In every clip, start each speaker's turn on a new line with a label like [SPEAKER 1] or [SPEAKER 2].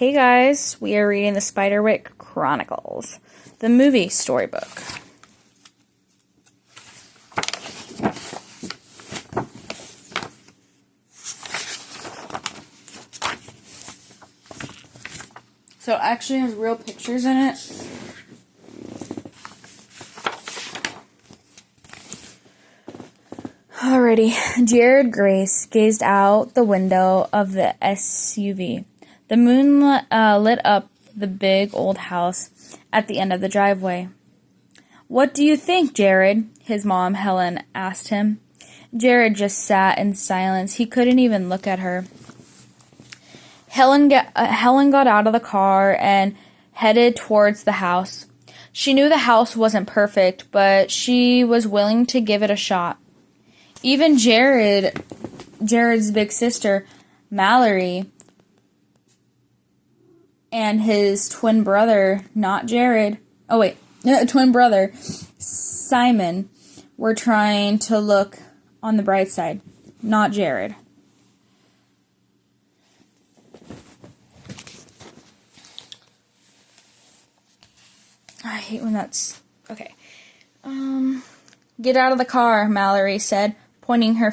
[SPEAKER 1] Hey guys, we are reading the Spiderwick Chronicles, the movie storybook. So it actually has real pictures in it. Alrighty, Jared Grace gazed out the window of the SUV. The moon lit up the big old house at the end of the driveway. "What do you think, Jared?" his mom, Helen, asked him. Jared just sat in silence. He couldn't even look at her. Helen got out of the car and headed towards the house. She knew the house wasn't perfect, but she was willing to give it a shot. Even Jared's big sister, Mallory, and his twin brother, twin brother, Simon, were trying to look on the bright side, not Jared. I hate when that's... Okay. Get out of the car, Mallory said, pointing her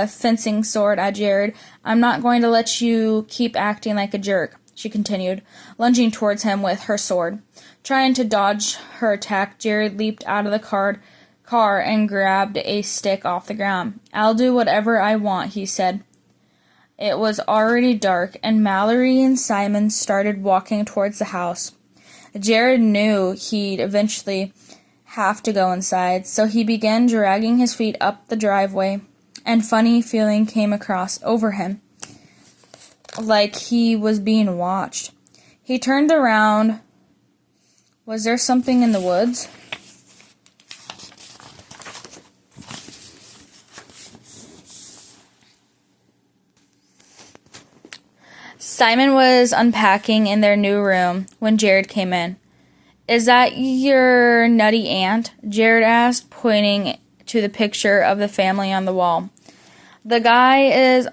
[SPEAKER 1] fencing sword at Jared. "I'm not going to let you keep acting like a jerk," she continued, lunging towards him with her sword. Trying to dodge her attack, Jared leaped out of the car and grabbed a stick off the ground. "I'll do whatever I want," he said. It was already dark, and Mallory and Simon started walking towards the house. Jared knew he'd eventually have to go inside, so he began dragging his feet up the driveway, and funny feeling came over him, like he was being watched. He turned around. Was there something in the woods? Simon was unpacking in their new room when Jared came in. "Is that your nutty aunt?" Jared asked, pointing to the picture of the family on the wall. "The guy is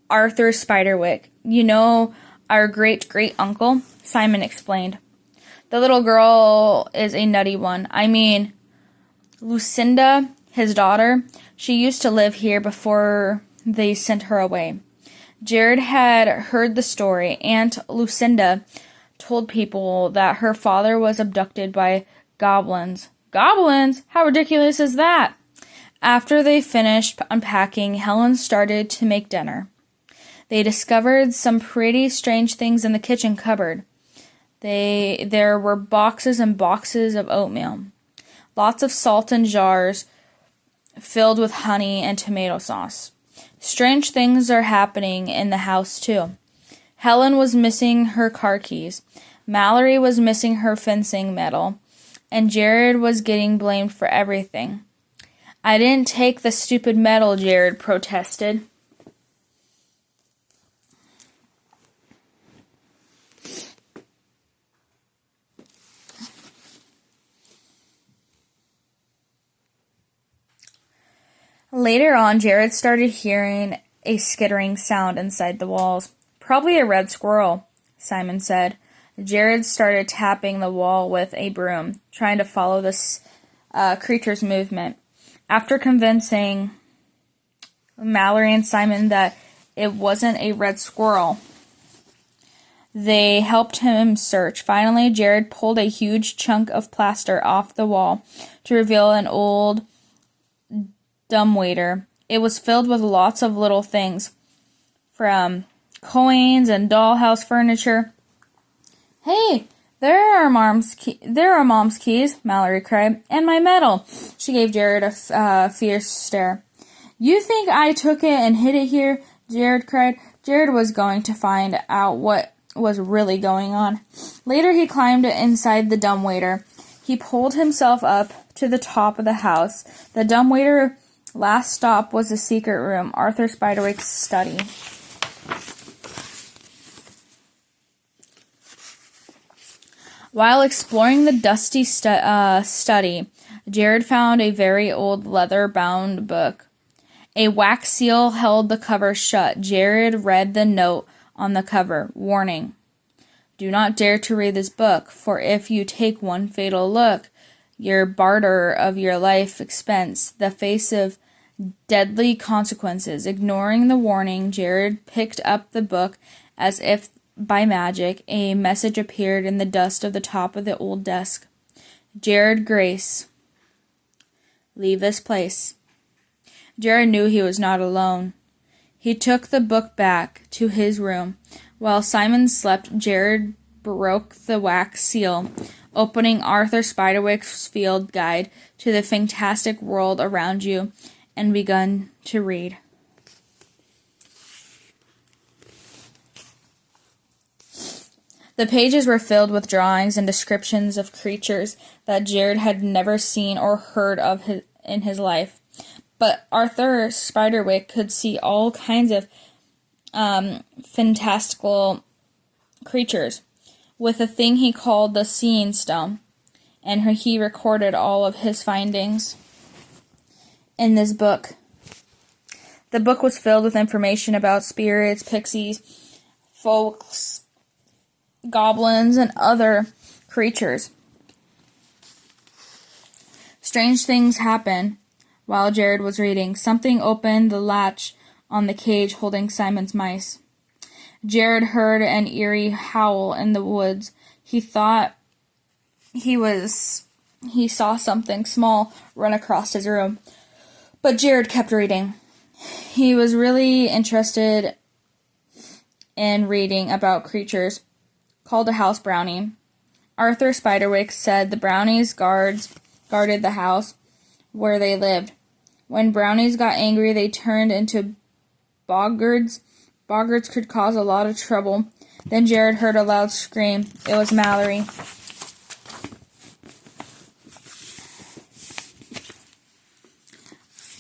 [SPEAKER 1] Arthur Spiderwick. You know, our great-great-uncle," Simon explained. "The little girl is a nutty one. I mean, Lucinda, his daughter. She used to live here before they sent her away." Jared had heard the story. Aunt Lucinda told people that her father was abducted by goblins. Goblins? How ridiculous is that? After they finished unpacking, Helen started to make dinner. They discovered some pretty strange things in the kitchen cupboard. There were boxes and boxes of oatmeal, lots of salt in jars filled with honey and tomato sauce. Strange things are happening in the house, too. Helen was missing her car keys. Mallory was missing her fencing medal. And Jared was getting blamed for everything. "I didn't take the stupid medal," Jared protested. Later on, Jared started hearing a skittering sound inside the walls. "Probably a red squirrel," Simon said. Jared started tapping the wall with a broom, trying to follow this creature's movement. After convincing Mallory and Simon that it wasn't a red squirrel, they helped him search. Finally, Jared pulled a huge chunk of plaster off the wall to reveal an old dumbwaiter. It was filled with lots of little things, from coins and dollhouse furniture. "Hey, there are Mom's keys," Mallory cried, "and my medal." She gave Jared a fierce stare. "You think I took it and hid it here?" Jared cried. Jared was going to find out what was really going on. Later, he climbed inside the dumbwaiter. He pulled himself up to the top of the house. The dumbwaiter's last stop was the secret room, Arthur Spiderwick's study. While exploring the dusty study, Jared found a very old leather-bound book. A wax seal held the cover shut. Jared read the note on the cover. Warning. Do not dare to read this book, for if you take one fatal look, your barter of your life expense, the face of deadly consequences. Ignoring the warning, Jared picked up the book as if by magic. A message appeared in the dust of the top of the old desk. Jared Grace, leave this place. Jared knew he was not alone. He took the book back to his room. While Simon slept, Jared broke the wax seal, opening Arthur Spiderwick's field guide to the fantastic world around you, and begun to read. The pages were filled with drawings and descriptions of creatures that Jared had never seen or heard of in his life. But Arthur Spiderwick could see all kinds of fantastical creatures with a thing he called the Seeing Stone, and he recorded all of his findings in this book. The book was filled with information about spirits, pixies, folks, goblins, and other creatures. Strange things happened while Jared was reading. Something opened the latch on the cage holding Simon's mice. Jared heard an eerie howl in the woods. He thought he saw something small run across his room. But Jared kept reading. He was really interested in reading about creatures called a house brownie. Arthur Spiderwick said the brownies guarded the house where they lived. When brownies got angry, they turned into boggards. Boggards could cause a lot of trouble. Then Jared heard a loud scream. It was Mallory.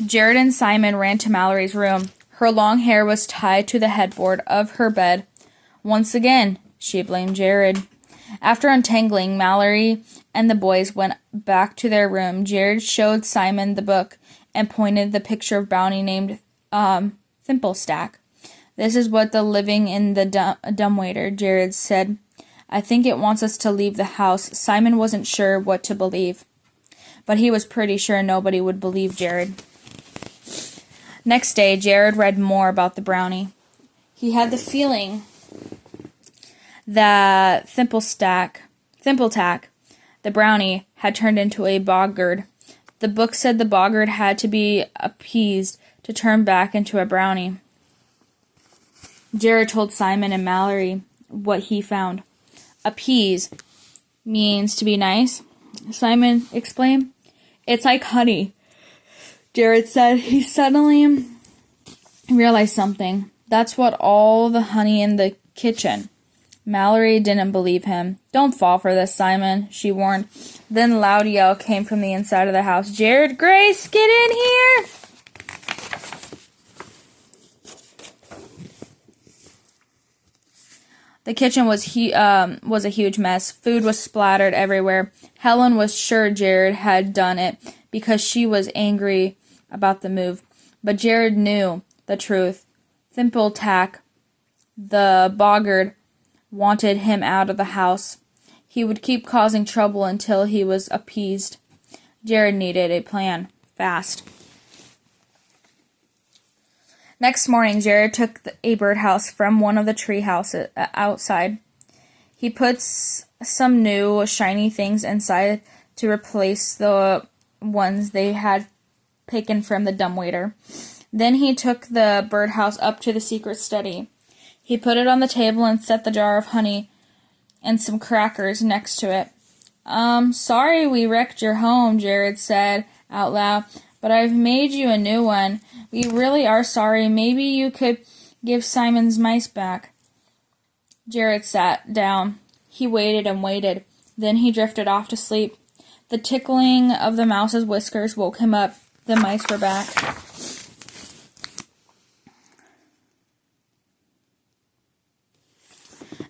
[SPEAKER 1] Jared and Simon ran to Mallory's room. Her long hair was tied to the headboard of her bed. Once again, she blamed Jared. After untangling, Mallory and the boys went back to their room. Jared showed Simon the book and pointed the picture of brownie named Thimblestack. This is what the living in the dumbwaiter, Jared said. I think it wants us to leave the house. Simon wasn't sure what to believe, but he was pretty sure nobody would believe Jared. Next day, Jared read more about the brownie. He had the feeling that Thimbletack, the brownie, had turned into a boggart. The book said the boggart had to be appeased to turn back into a brownie. Jared told Simon and Mallory what he found. Appease means to be nice, Simon explained. It's like honey, Jared said. He suddenly realized something. That's what all the honey in the kitchen. Mallory didn't believe him. Don't fall for this, Simon, she warned. Then a loud yell came from the inside of the house. Jared, Grace, get in here! The kitchen was a huge mess. Food was splattered everywhere. Helen was sure Jared had done it because she was angry about the move. But Jared knew the truth. Thimbletack, the boggart, wanted him out of the house. He would keep causing trouble until he was appeased. Jared needed a plan, fast. Next morning, Jared took a birdhouse from one of the tree houses outside. He put some new, shiny things inside to replace the ones they had taken from the dumbwaiter. Then he took the birdhouse up to the secret study. He put it on the table and set the jar of honey and some crackers next to it. Sorry we wrecked your home, Jared said out loud, but I've made you a new one. We really are sorry. Maybe you could give Simon's mice back. Jared sat down. He waited and waited. Then he drifted off to sleep. The tickling of the mouse's whiskers woke him up. The mice were back.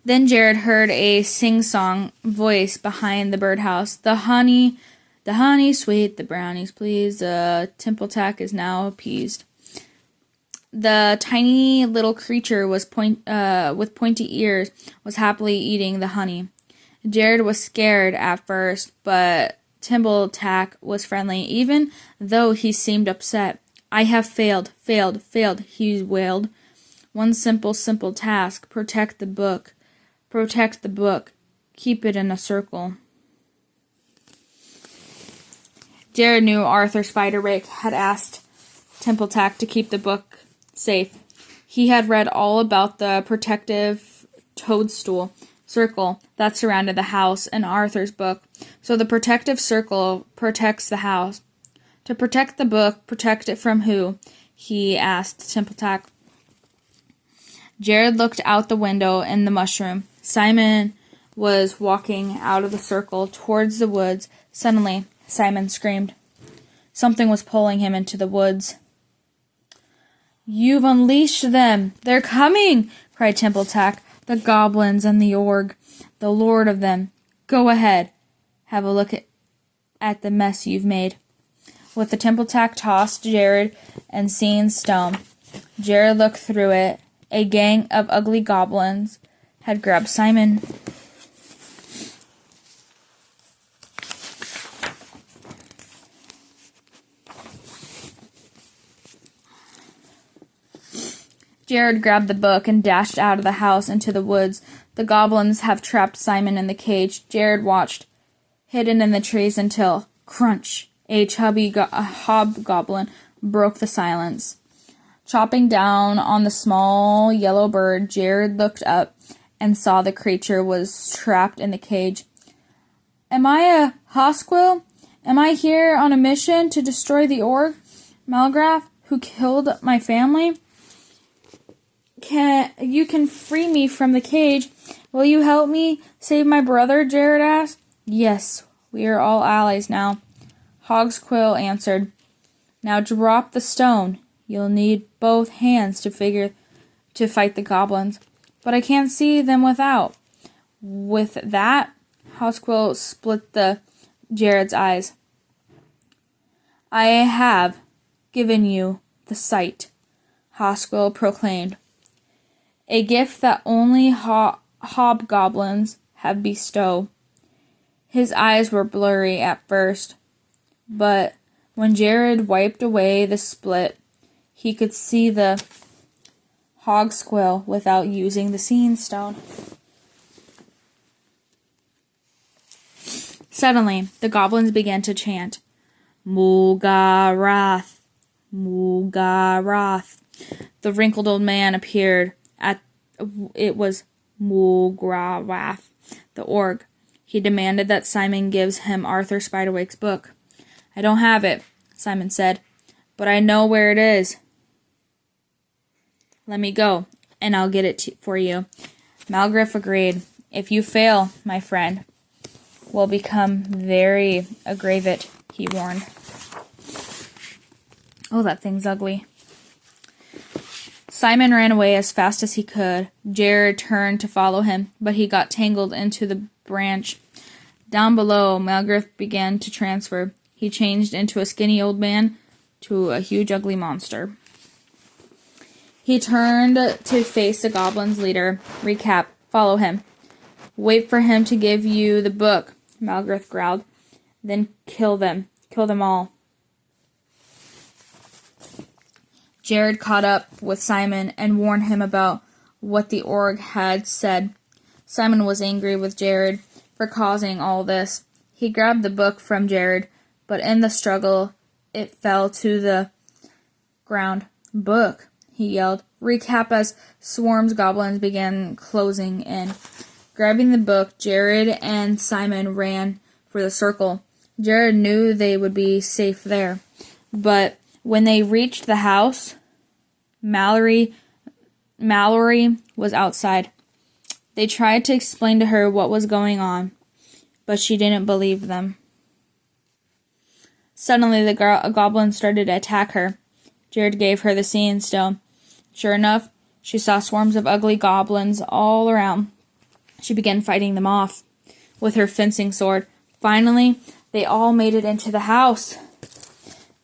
[SPEAKER 1] Then Jared heard a sing-song voice behind the birdhouse. The honey sweet, the brownies please. Thimbletack is now appeased. The tiny little creature with pointy ears was happily eating the honey. Jared was scared at first, but Timbletack was friendly, even though he seemed upset. I have failed, he wailed. One simple task. Protect the book. Protect the book. Keep it in a circle. Jared knew Arthur Spiderwick had asked Timbletack to keep the book safe. He had read all about the protective toadstool circle that surrounded the house in Arthur's book. So the protective circle protects the house. To protect the book, protect it from who? He asked Timbletack. Jared looked out the window in the mushroom. Simon was walking out of the circle towards the woods. Suddenly, Simon screamed. Something was pulling him into the woods. You've unleashed them! They're coming! Cried Timbletack. The goblins and the orc, the lord of them. Go ahead. Have a look at the mess you've made. With the Timbletack tossed Jared and seen stone, Jared looked through it. A gang of ugly goblins had grabbed Simon. Jared grabbed the book and dashed out of the house into the woods. The goblins have trapped Simon in the cage. Jared watched, hidden in the trees, until, crunch, a chubby hobgoblin broke the silence. Chopping down on the small yellow bird, Jared looked up and saw the creature was trapped in the cage. Am I a hosquill? Am I here on a mission to destroy the orc, Malgrath, who killed my family? You can free me from the cage. Will you help me save my brother? Jared asked. Yes, we are all allies now, Hogsquill answered. Now drop the stone. You'll need both hands to fight the goblins, but I can't see them without. With that, Hogsquill split Jared's eyes. I have given you the sight, Hogsquill proclaimed. A gift that only hobgoblins have bestowed. His eyes were blurry at first, but when Jared wiped away the split, he could see the Hogsquill without using the seeing stone. Suddenly, the goblins began to chant, Mulgarath, Mulgarath. The wrinkled old man appeared. It was Mulgarath, the orc. He demanded that Simon gives him Arthur Spiderwick's book. I don't have it, Simon said, but I know where it is. Let me go, and I'll get it for you. Malgrath agreed. If you fail, my friend, will become very aggraved, he warned. Oh, that thing's ugly. Simon ran away as fast as he could. Jared turned to follow him, but he got tangled into the branch. Down below, Malgrath began to transfer. He changed into a skinny old man to a huge ugly monster. He turned to face the goblin's leader. Recap. Follow him. Wait for him to give you the book, Malgrath growled. Then kill them. Kill them all. Jared caught up with Simon and warned him about what the orc had said. Simon was angry with Jared for causing all this. He grabbed the book from Jared, but in the struggle, it fell to the ground. Book, he yelled. Recap as swarms goblins began closing in. Grabbing the book, Jared and Simon ran for the circle. Jared knew they would be safe there, but when they reached the house, Mallory was outside. They tried to explain to her what was going on, but she didn't believe them. Suddenly, the goblin started to attack her. Jared gave her the seeing stone. Sure enough, she saw swarms of ugly goblins all around. She began fighting them off with her fencing sword. Finally, they all made it into the house.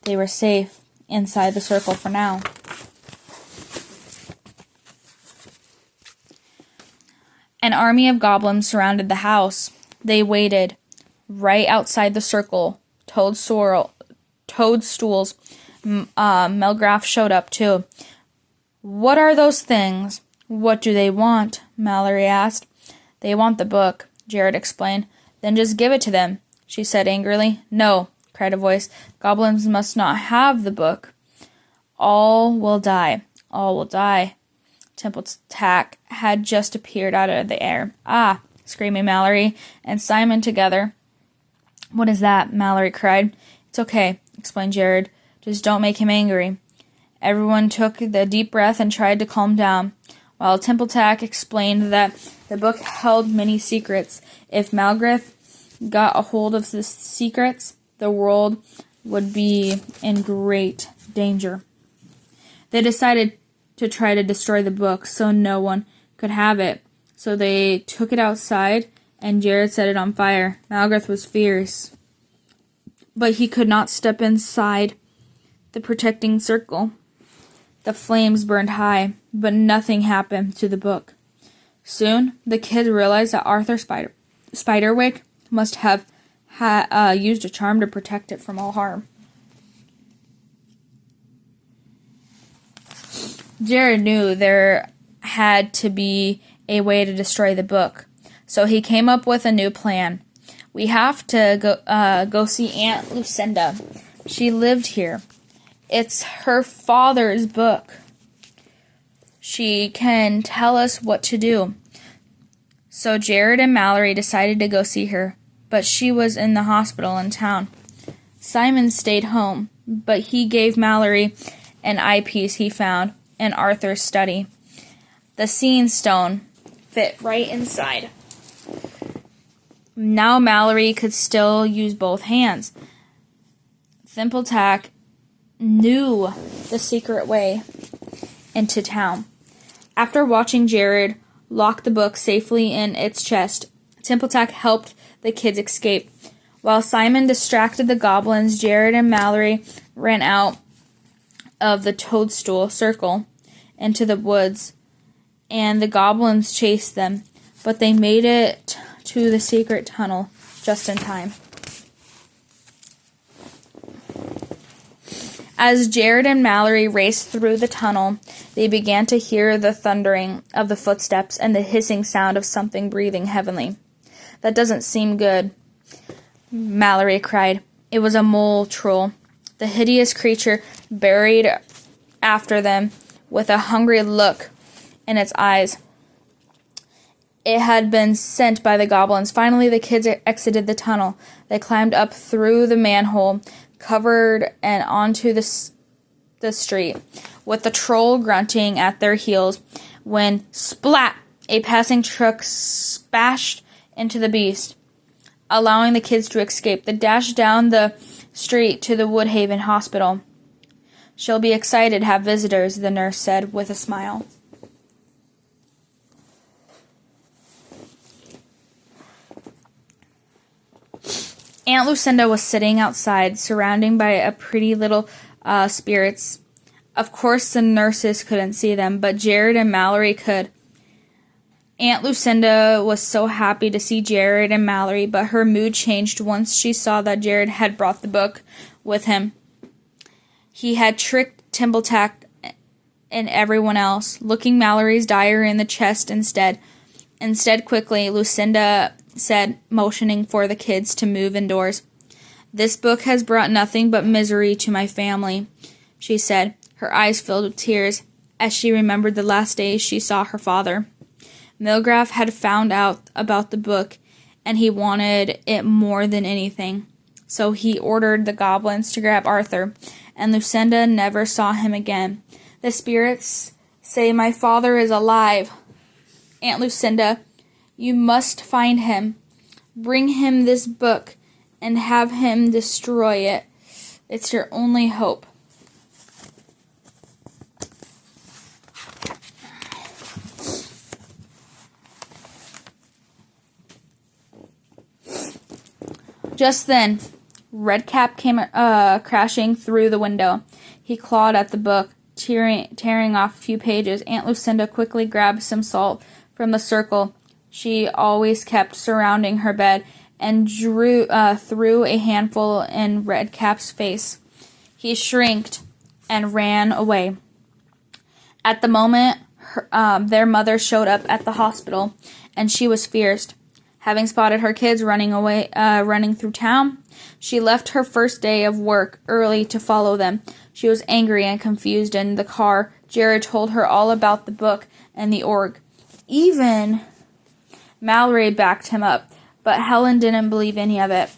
[SPEAKER 1] They were safe inside the circle for now. army of goblins surrounded the house. They waited right outside the circle. Toadstools. Melgraff showed up too. "What are those things? What do they want?" Mallory asked. "They want the book," Jared explained. "Then just give it to them," she said angrily. "No," cried a voice. "Goblins must not have the book. All will die. All will die." Timple-Tack had just appeared out of the air. "Ah!" screaming Mallory and Simon together. "What is that?" Mallory cried. "It's okay," explained Jared. "Just don't make him angry." Everyone took a deep breath and tried to calm down, while Timple-Tack explained that the book held many secrets. If Malgraff got a hold of the secrets, the world would be in great danger. They decided to try to destroy the book so no one could have it. So they took it outside, and Jared set it on fire. Malgraff was fierce, but he could not step inside the protecting circle. The flames burned high, but nothing happened to the book. Soon, the kids realized that Arthur Spiderwick must have used a charm to protect it from all harm. Jared knew there had to be a way to destroy the book, so he came up with a new plan. "We have to go see Aunt Lucinda. She lived here. It's her father's book. She can tell us what to do." So Jared and Mallory decided to go see her, but she was in the hospital in town. Simon stayed home, but he gave Mallory an eyepiece he found in Arthur's study. The seeing stone fit right inside. Now Mallory could still use both hands. Timple-Tack knew the secret way into town. After watching Jared lock the book safely in its chest, Timple-Tack helped the kids escape. While Simon distracted the goblins, Jared and Mallory ran out of the toadstool circle into the woods, and the goblins chased them, but they made it to the secret tunnel just in time. As Jared and Mallory raced through the tunnel, they began to hear the thundering of the footsteps and the hissing sound of something breathing heavily. "That doesn't seem good," Mallory cried. It was a mole troll. The hideous creature buried after them with a hungry look in its eyes. It had been sent by the goblins. Finally, the kids exited the tunnel. They climbed up through the manhole, covered and onto the street, with the troll grunting at their heels, when, splat, a passing truck smashed into the beast, allowing the kids to escape. They dashed down the street to the Woodhaven Hospital. "She'll be excited to have visitors," the nurse said with a smile. Aunt Lucinda was sitting outside, surrounded by a pretty little spirits. Of course, the nurses couldn't see them, but Jared and Mallory could. Aunt Lucinda was so happy to see Jared and Mallory, but her mood changed once she saw that Jared had brought the book with him. He had tricked Timple-Tack and everyone else, looking Mallory's diary in the chest instead. Quickly, Lucinda said, motioning for the kids to move indoors. "This book has brought nothing but misery to my family," she said, her eyes filled with tears as she remembered the last days she saw her father. Malgraff had found out about the book, and he wanted it more than anything. So he ordered the goblins to grab Arthur, and Lucinda never saw him again. "The spirits say my father is alive. Aunt Lucinda, you must find him. Bring him this book and have him destroy it. It's your only hope." Just then, Redcap came crashing through the window. He clawed at the book, tearing off a few pages. Aunt Lucinda quickly grabbed some salt from the circle, she always kept surrounding her bed and threw a handful in Redcap's face. He shrieked and ran away. At the moment, their mother showed up at the hospital, and she was fierce. Having spotted her kids running through town, she left her first day of work early to follow them. She was angry and confused in the car. Jared told her all about the book and the org. Even Mallory backed him up, but Helen didn't believe any of it.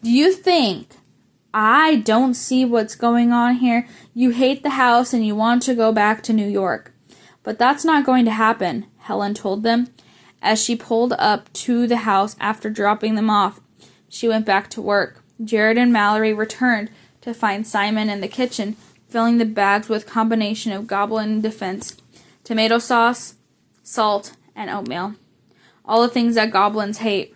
[SPEAKER 1] Do you think I don't see what's going on here? You hate the house and you want to go back to New York. But that's not going to happen, Helen told them. As she pulled up to the house after dropping them off, she went back to work. Jared and Mallory returned to find Simon in the kitchen, filling the bags with a combination of goblin defense, tomato sauce, salt, and oatmeal. All the things that goblins hate.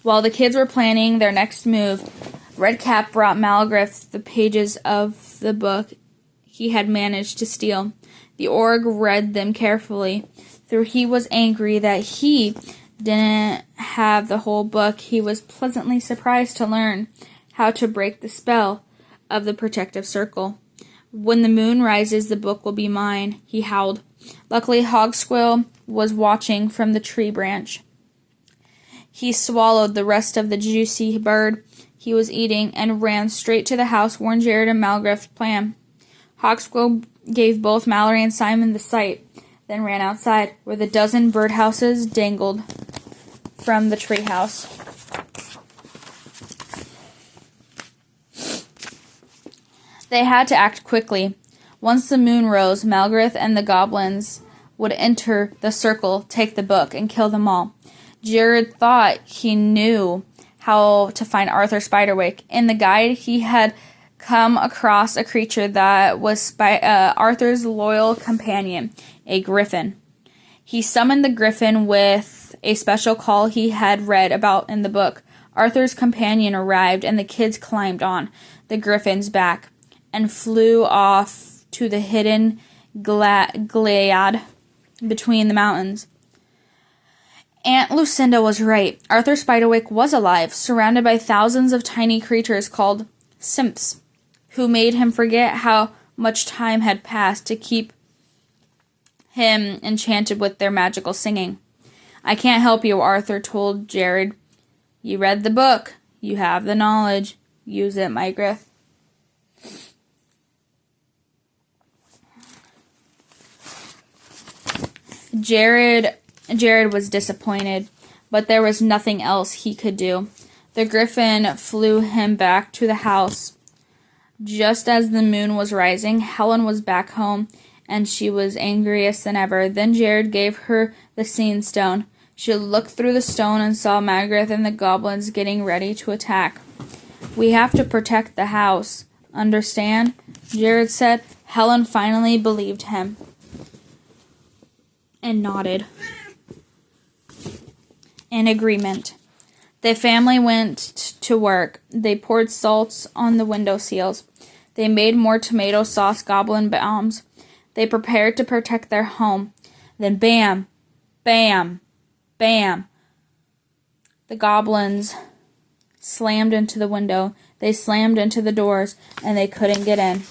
[SPEAKER 1] While the kids were planning their next move, Redcap brought Malgriff the pages of the book he had managed to steal. The org read them carefully. Though he was angry that he didn't have the whole book, he was pleasantly surprised to learn how to break the spell of the protective circle. When the moon rises, the book will be mine, he howled. Luckily, Hogsquill was watching from the tree branch. He swallowed the rest of the juicy bird he was eating and ran straight to the house where Jared and Malgriff's plan. Hogsquill gave both Mallory and Simon the sight, then ran outside, where the dozen birdhouses dangled from the treehouse. They had to act quickly. Once the moon rose, Malgriff and the goblins would enter the circle, take the book, and kill them all. Jared thought he knew how to find Arthur Spiderwick. In the guide, he had come across a creature that was Arthur's loyal companion, a griffin. He summoned the griffin with a special call he had read about in the book. Arthur's companion arrived, and the kids climbed on the griffin's back and flew off to the hidden glade between the mountains. Aunt Lucinda was right. Arthur Spiderwick was alive, surrounded by thousands of tiny creatures called simps, who made him forget how much time had passed to keep him enchanted with their magical singing. I can't help you, Arthur told Jared. You read the book. You have the knowledge. Use it, Malgriff. Jared was disappointed, but there was nothing else he could do. The griffin flew him back to the house. Just as the moon was rising, Helen was back home, and she was angriest than ever. Then Jared gave her the seeing stone. She looked through the stone and saw Malgriff and the goblins getting ready to attack. We have to protect the house. Understand? Jared said. Helen finally believed him and nodded in agreement. The family went to work. They poured salts on the window seals. They made more tomato sauce goblin bombs. They prepared to protect their home. Then bam, bam, bam. The goblins slammed into the window. They slammed into the doors, and they couldn't get in.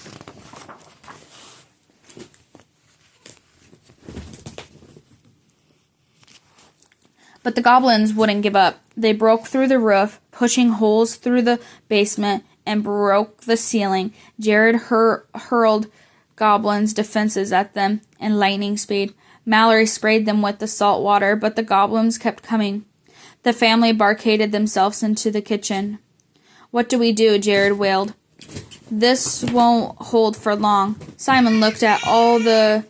[SPEAKER 1] But the goblins wouldn't give up. They broke through the roof, pushing holes through the basement, and broke the ceiling. Jared hurled goblins' defenses at them in lightning speed. Mallory sprayed them with the salt water, but the goblins kept coming. The family barricaded themselves into the kitchen. What do we do? Jared wailed. This won't hold for long. Simon looked at all the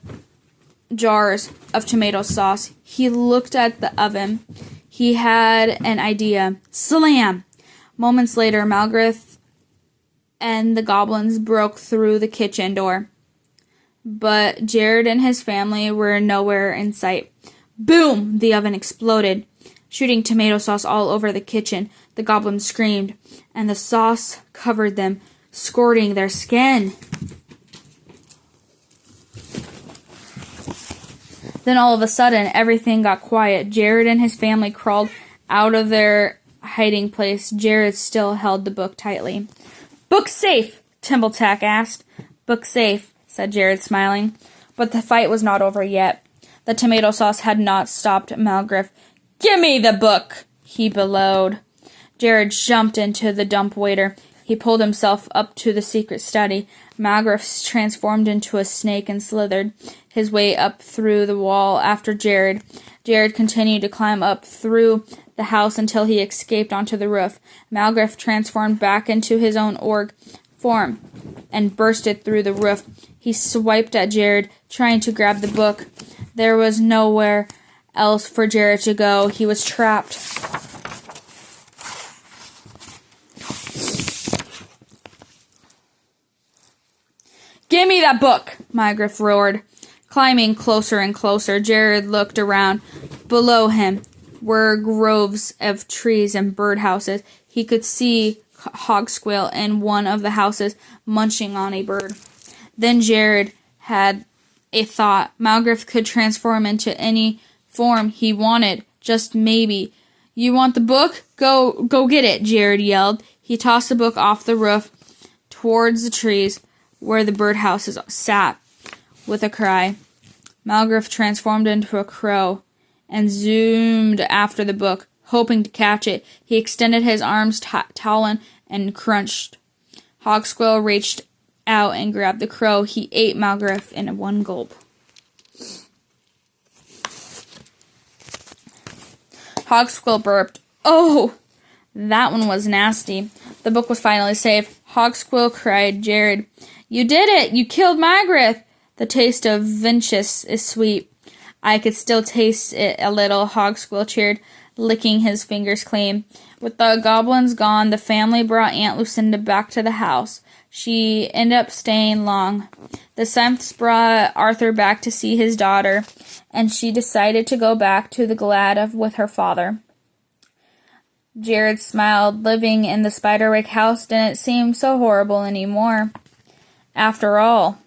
[SPEAKER 1] jars of tomato sauce. He looked at the oven. He had an idea. Slam! Moments later, Malgriff and the goblins broke through the kitchen door. But Jared and his family were nowhere in sight. Boom! The oven exploded, shooting tomato sauce all over the kitchen. The goblins screamed, and the sauce covered them, scorching their skin. Then all of a sudden, everything got quiet. Jared and his family crawled out of their hiding place. Jared still held the book tightly. "Book safe?" Timbletack asked. "Book safe," said Jared, smiling. But the fight was not over yet. The tomato sauce had not stopped Malgriff. "Give me the book!" he bellowed. Jared jumped into the dumbwaiter. He pulled himself up to the secret study. Malgriff transformed into a snake and slithered his way up through the wall after Jared. Jared continued to climb up through the house until he escaped onto the roof. Malgriff transformed back into his own orc form and bursted through the roof. He swiped at Jared, trying to grab the book. There was nowhere else for Jared to go. He was trapped. "Give me that book!" Malgriff roared. Climbing closer and closer, Jared looked around. Below him were groves of trees and birdhouses. He could see Hogsquill in one of the houses, munching on a bird. Then Jared had a thought. Malgriff could transform into any form he wanted, just maybe. "You want the book? Go get it," Jared yelled. He tossed the book off the roof towards the trees where the birdhouses sat. With a cry, Malgriff transformed into a crow and zoomed after the book, hoping to catch it. He extended his arms talon and crunched. Hogsquill reached out and grabbed the crow. He ate Malgriff in one gulp. Hogsquill burped. "Oh, that one was nasty." The book was finally safe. Hogsquill cried. Jared, "You did it! You killed Malgriff! The taste of vengeance is sweet." "I could still taste it a little," Hogsquill cheered, licking his fingers clean. With the goblins gone, the family brought Aunt Lucinda back to the house. She ended up staying long. The Semps brought Arthur back to see his daughter, and she decided to go back to the Glad with her father. Jared smiled. Living in the Spiderwick house didn't seem so horrible anymore. After all,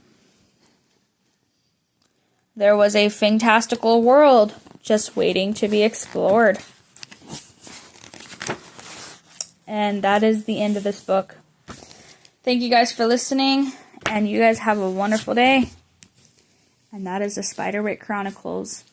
[SPEAKER 1] there was a fantastical world just waiting to be explored. And that is the end of this book. Thank you guys for listening, and you guys have a wonderful day. And that is the Spiderwick Chronicles.